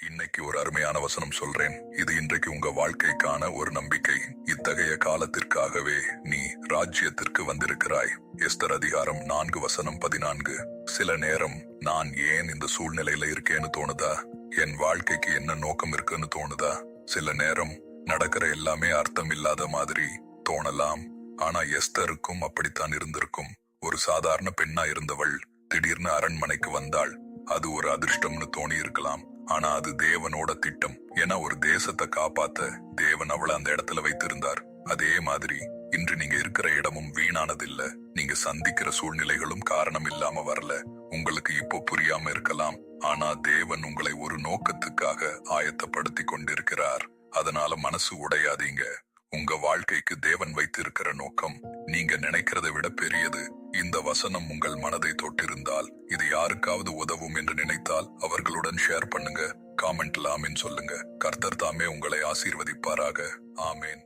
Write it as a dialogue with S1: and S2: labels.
S1: இன்னைக்கு ஒரு அருமையான வசனம் சொல்றேன். இது இன்றைக்கு உங்க வாழ்க்கைக்கான ஒரு நம்பிக்கை. இத்தகைய காலத்திற்காகவே நீ ராஜ்யத்திற்கு வந்திருக்கிறாய். எஸ்தர் அதிகாரம் 4:14. சில நேரம் நான் ஏன் இந்த சூழ்நிலையில இருக்கேன்னு தோணுதா? என் வாழ்க்கைக்கு என்ன நோக்கம் இருக்குன்னு தோணுதா? சில நேரம் நடக்கிற எல்லாமே அர்த்தம் இல்லாத மாதிரி தோணலாம். ஆனா எஸ்தருக்கும் அப்படித்தான் இருந்திருக்கும். ஒரு சாதாரண பெண்ணா இருந்தவள் திடீர்னு அரண்மனைக்கு வந்தாள். அது ஒரு அதிர்ஷ்டம்னு தோணி இருக்கலாம். ஆனா அது தேவனோட திட்டம். ஏன்னா ஒரு தேசத்தை காப்பாத்த தேவன் அவளை அந்த இடத்துல வைத்திருந்தார். அதே மாதிரி இன்று நீங்க இருக்கிற இடமும் வீணானதில்ல. நீங்க சந்திக்கிற சூழ்நிலைகளும் காரணம் இல்லாம வரல. உங்களுக்கு இப்போ புரியாம இருக்கலாம். ஆனா தேவன் உங்களை ஒரு நோக்கத்துக்காக ஆயத்தப்படுத்தி கொண்டிருக்கிறார். அதனால மனசு உடையாதீங்க. உங்க வாழ்க்கைக்கு தேவன் வைத்திருக்கிற நோக்கம் நீங்க நினைக்கிறதை விட பெரியது. இந்த வசனம் உங்கள் மனதை தொட்டிருந்தால், இது யாருக்காவது உதவும் என்று நினைத்தால் அவர்களுடன் ஷேர் பண்ணுங்க. காமெண்ட்ல ஆமேன் சொல்லுங்க. கர்த்தர் தாமே உங்களை ஆசீர்வதிப்பாராக. ஆமேன்.